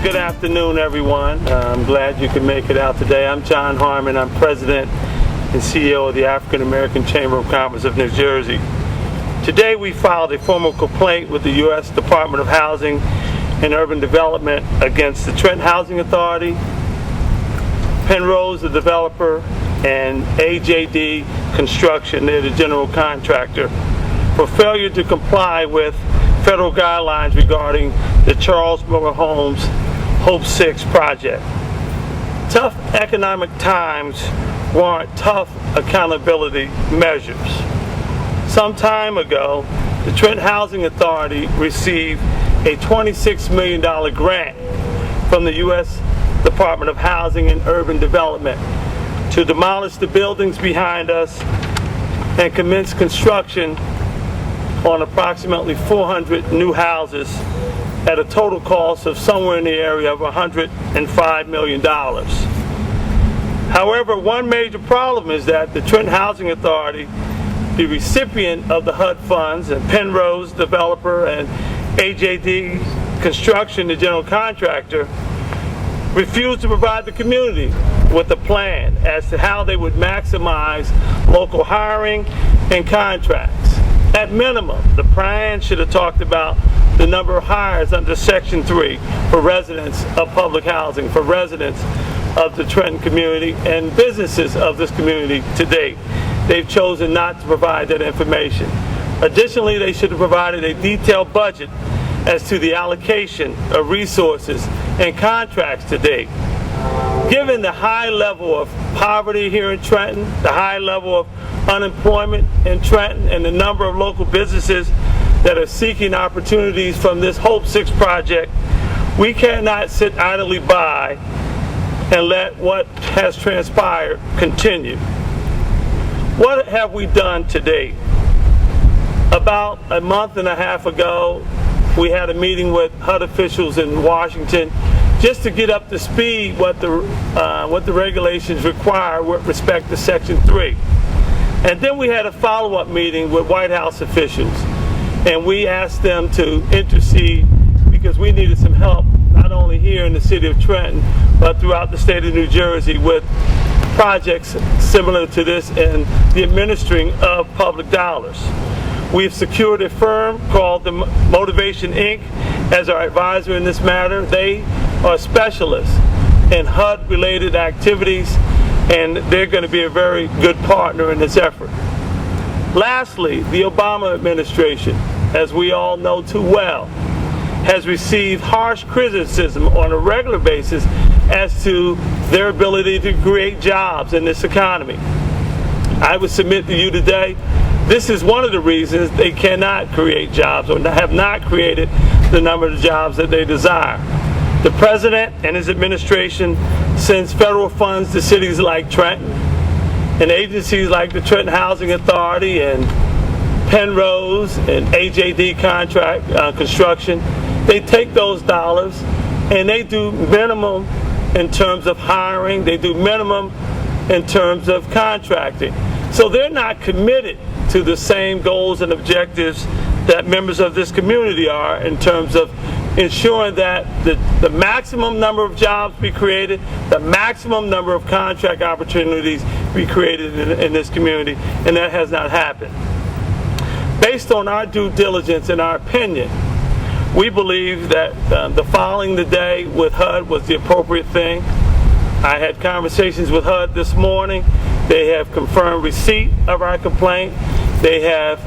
good afternoon, everyone. I'm glad you can make it out today. I'm John Harmon. I'm President and CEO of the African American Chamber of Commerce of New Jersey. Today we filed a formal complaint with the U.S. Department of Housing and Urban Development against the Trenton Housing Authority, Penrose, the developer, and AJD Construction, they're the general contractor, for failure to comply with federal guidelines regarding the Charles Miller Homes Hope 6 project. Tough economic times warrant tough accountability measures. Some time ago, the Trenton Housing Authority received a $26 million grant from the U.S. Department of Housing and Urban Development to demolish the buildings behind us and commence construction on approximately 400 new houses at a total cost of somewhere in the area of $105 million. However, one major problem is that the Trenton Housing Authority, the recipient of the HUD funds, and Penrose, developer, and AJD Construction, the general contractor, refused to provide the community with a plan as to how they would maximize local hiring and contracts. At minimum, the plan should have talked about the number of hires under Section 3 for residents of public housing, for residents of the Trenton community and businesses of this community to date. They've chosen not to provide that information. Additionally, they should have provided a detailed budget as to the allocation of resources and contracts to date. Given the high level of poverty here in Trenton, the high level of unemployment in Trenton, and the number of local businesses that are seeking opportunities from this Hope 6 project, we cannot sit idly by and let what has transpired continue. What have we done to date? About a month and a half ago, we had a meeting with HUD officials in Washington just to get up to speed what the regulations require with respect to Section 3. And then we had a follow-up meeting with White House officials, and we asked them to intercede because we needed some help, not only here in the city of Trenton, but throughout the state of New Jersey with projects similar to this and the administering of public dollars. We've secured a firm called the Motivation Inc. as our advisor in this matter. They are specialists in HUD-related activities, and they're going to be a very good partner in this effort. Lastly, the Obama administration, as we all know too well, has received harsh criticism on a regular basis as to their ability to create jobs in this economy. I would submit to you today, this is one of the reasons they cannot create jobs or have not created the number of jobs that they desire. The President and his administration sends federal funds to cities like Trenton and agencies like the Trenton Housing Authority and Penrose and AJD Construction. They take those dollars and they do minimum in terms of hiring, they do minimum in terms of contracting. So they're not committed to the same goals and objectives that members of this community are in terms of ensuring that the maximum number of jobs be created, the maximum number of contract opportunities be created in this community, and that has not happened. Based on our due diligence and our opinion, we believe that the filing today with HUD was the appropriate thing. I had conversations with HUD this morning. They have confirmed receipt of our complaint. They have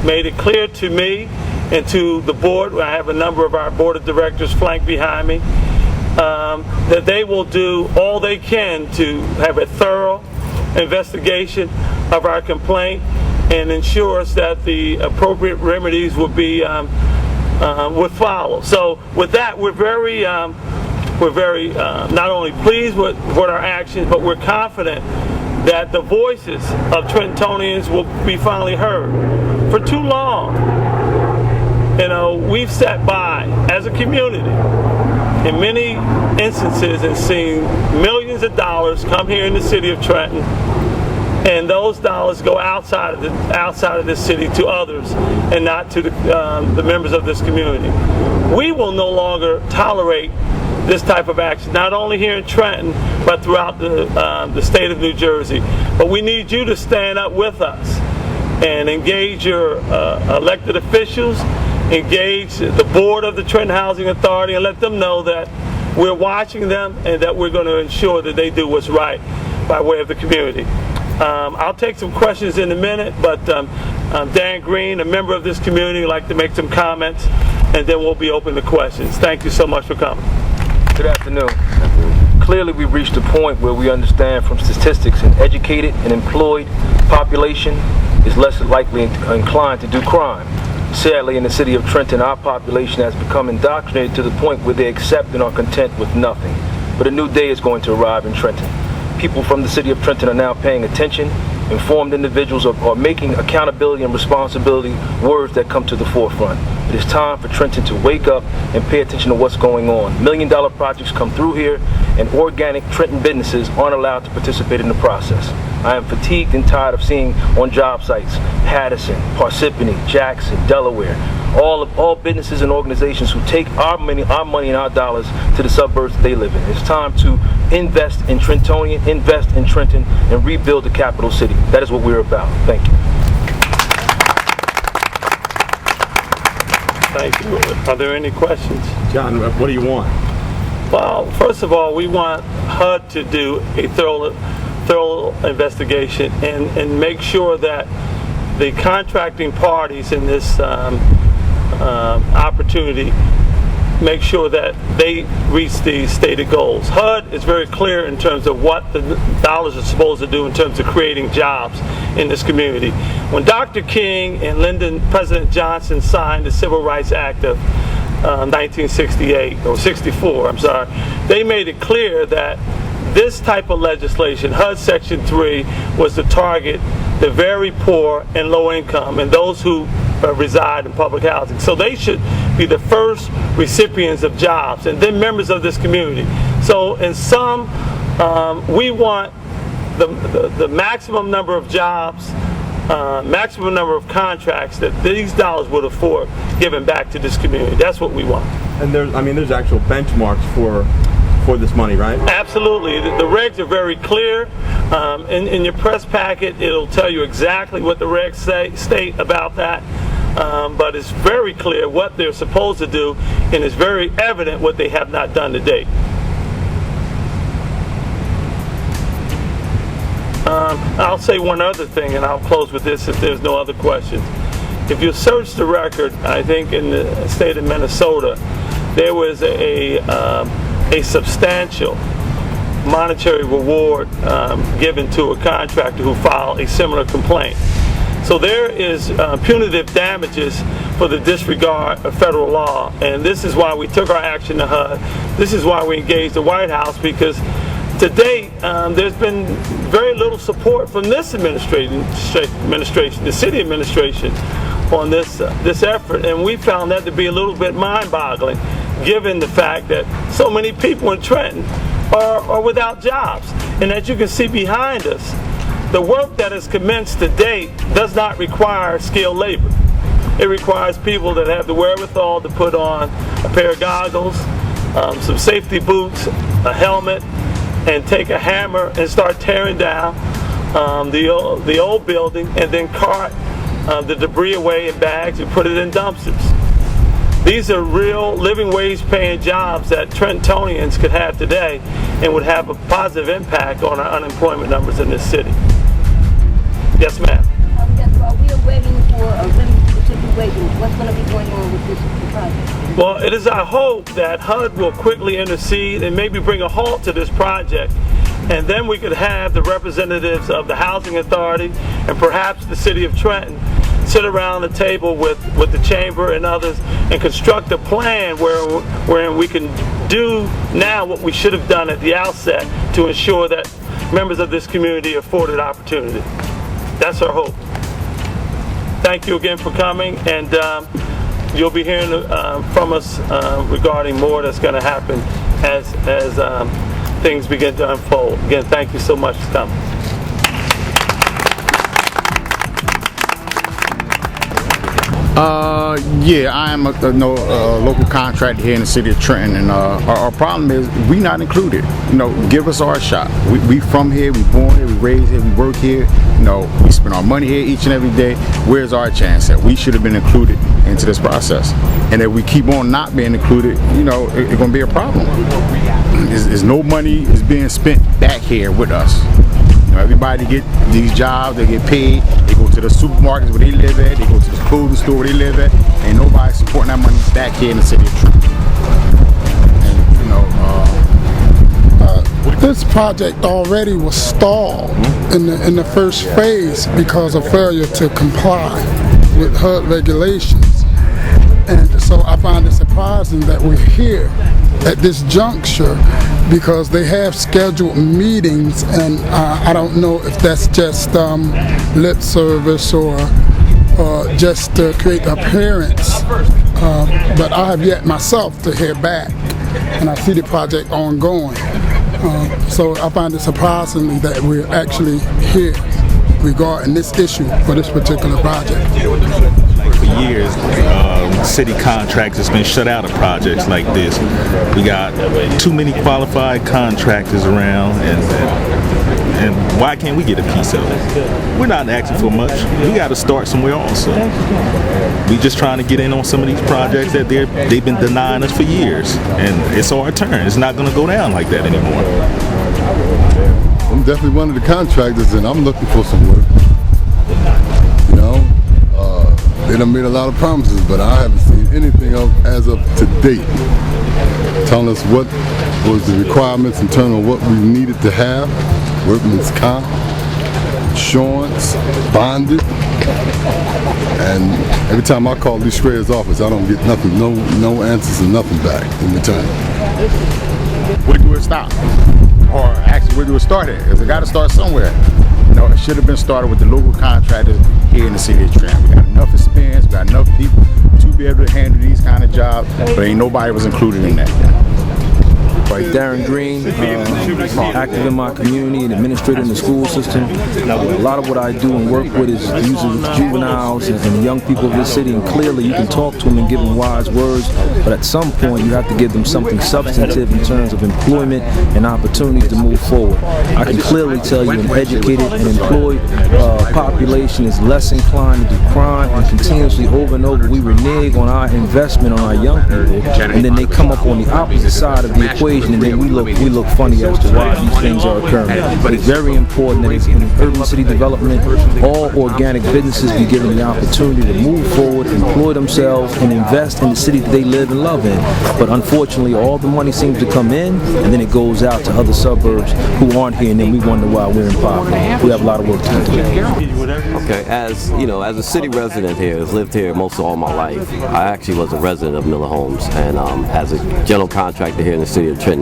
made it clear to me and to the board, I have a number of our board of directors flanked behind me, that they will do all they can to have a thorough investigation of our complaint and ensure us that the appropriate remedies will be would follow. So with that, we're very not only pleased with our actions, but we're confident that the voices of Trentonians will be finally heard. For too long, we've sat by as a community in many instances and seen millions of dollars come here in the city of Trenton, and those dollars go outside of this city to others and not to the members of this community. we will no longer tolerate this type of action, not only here in Trenton, but throughout the state of New Jersey. But we need you to stand up with us and engage your elected officials, engage the board of the Trenton Housing Authority, and let them know that we're watching them and that we're going to ensure that they do what's right by way of the community. I'll take some questions in a minute, but Dan Green, a member of this community, would like to make some comments, and then we'll be open to questions. Thank you so much for coming. Good afternoon. Clearly, we've reached a point where we understand from statistics an educated and employed population is less likely inclined to do crime. Sadly, in the city of Trenton, our population has become indoctrinated to the point where they accept and are content with nothing. But a new day is going to arrive in Trenton. People from the city of Trenton are now paying attention. Informed individuals are making accountability and responsibility words that come to the forefront. It is time for Trenton to wake up and pay attention to what's going on. $1 million projects come through here, and organic Trenton businesses aren't allowed to participate in the process. I am fatigued and tired of seeing on job sites Patterson, Parsippany, Jackson, Delaware, all businesses and organizations who take our money and our dollars to the suburbs that they live in. It's time to invest in Trentonian, invest in Trenton, and rebuild the capital city. That is what we're about. Thank you. Thank you. Are there any questions? John, what do you want? Well, first of all, we want HUD to do a thorough investigation and make sure that the contracting parties in this opportunity make sure that they reach the stated goals. HUD is very clear in terms of what the dollars are supposed to do in terms of creating jobs in this community. When Dr. King and President Johnson signed the Civil Rights Act of 1968, or 64, I'm sorry, they made it clear that this type of legislation, HUD Section 3, was to target the very poor and low income and those who reside in public housing. So they should be the first recipients of jobs and then members of this community. So in sum, we want the maximum number of jobs, maximum number of contracts that these dollars would afford given back to this community. That's what we want. And there's actual benchmarks for this money, right? Absolutely. The regs are very clear. In your press packet, it'll tell you exactly what the regs state about that. But it's very clear what they're supposed to do, and it's very evident what they have not done to date. I'll say one other thing, and I'll close with this if there's no other questions. If you search the record, I think in the state of Minnesota, there was a substantial monetary reward given to a contractor who filed a similar complaint. So there is punitive damages for the disregard of federal law, and this is why we took our action to HUD. This is why we engaged the White House, because to date there's been very little support from this administration, the city administration, on this effort, and we found that to be a little bit mind-boggling, given the fact that so many people in Trenton are without jobs. And as you can see behind us, the work that is commenced to date does not require skilled labor. It requires people that have the wherewithal to put on a pair of goggles, some safety boots, a helmet, and take a hammer and start tearing down the old building, and then cart the debris away in bags and put it in dumpsters. These are real living wage paying jobs that Trentonians could have today and would have a positive impact on our unemployment numbers in this city. Yes, ma'am. While we are waiting for a situation, what's going to be going on with this project? Well, it is our hope that HUD will quickly intercede and maybe bring a halt to this project, and then we could have the representatives of the Housing Authority and perhaps the City of Trenton sit around the table with the Chamber and others and construct a plan wherein we can do now what we should have done at the outset to ensure that members of this community are afforded opportunity. That's our hope. Thank you again for coming, and you'll be hearing from us regarding more that's going to happen as things begin to unfold. Again, thank you so much for coming. Yeah, I am a local contractor here in the city of Trenton, and our problem is we not included. Give us our shot. We from here, we born here, we raised here, we work here. We spend our money here each and every day. Where's our chance that we should have been included into this process? And if we keep on not being included, it's going to be a problem. There's no money is being spent back here with us. Everybody get these jobs, they get paid, they go to the supermarkets where they live at, they go to the clothing store where they live at, and nobody supporting that money back here in the city of Trenton. This project already was stalled in the first phase because of failure to comply with HUD regulations. And so I find it surprising that we're here at this juncture because they have scheduled meetings, and I don't know if that's just lip service or just to create appearance, but I have yet myself to hear back, and I see the project ongoing. So I find it surprisingly that we're actually here regarding this issue for this particular project. For years, city contracts has been shut out of projects like this. We got too many qualified contractors around, and why can't we get a piece of it? We're not asking for much. We got to start somewhere also. We just trying to get in on some of these projects that they've been denying us for years, and it's our turn. It's not going to go down like that anymore. I'm definitely one of the contractors, and I'm looking for some work. They done made a lot of promises, but I haven't seen anything as of to date telling us what was the requirements in terms of what we needed to have: workman's comp, insurance, bonded. And every time I call Lee Schrader's office, I don't get nothing, no answers and nothing back in return. Where do it stop? Or actually, where do it start at? Because it got to start somewhere. It should have been started with the local contractors here in the city of Trenton. We got enough experience, we got enough people to be able to handle these kind of jobs, but ain't nobody was included in that. Like Darren Green, active in my community and administrator in the school system. A lot of what I do and work with is usually with juveniles and young people of this city, and clearly you can talk to them and give them wise words, but at some point you have to give them something substantive in terms of employment and opportunities to move forward. I can clearly tell you an educated and employed population is less inclined to do crime, and continuously over and over we renege on our investment on our young people, and then they come up on the opposite side of the equation, and then we look funny as to why these things are occurring. It's very important that in urban city development, all organic businesses be given the opportunity to move forward, employ themselves, and invest in the city that they live and love in. But unfortunately, all the money seems to come in, and then it goes out to other suburbs who aren't here, and then we wonder why we're in poverty. We have a lot of work to do. Okay, as a city resident here, has lived here most of all my life. I actually was a resident of Miller Homes, and as a general contractor here in the city of Trenton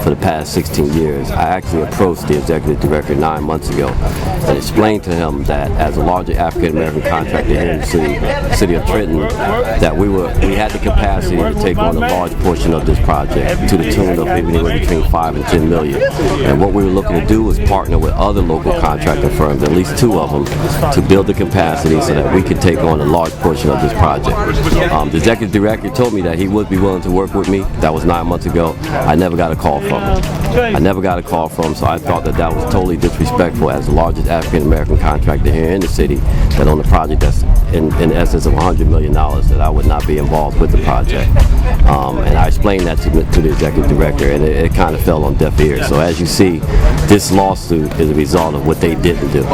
for the past 16 years, I actually approached the executive director 9 months ago and explained to him that as a larger African American contractor here in the city of Trenton, that we had the capacity to take on a large portion of this project to the tune of anywhere between 5 and 10 million. And what we were looking to do was partner with other local contracting firms, at least 2 of them, to build the capacity so that we could take on a large portion of this project. The executive director told me that he would be willing to work with me. That was 9 months ago. I never got a call from him. So I thought that was totally disrespectful as the largest African American contractor here in the city, that on a project that's in essence of $100 million, that I would not be involved with the project. And I explained that to the executive director, and it kind of fell on deaf ears. So as you see, this lawsuit is a result of what they didn't do.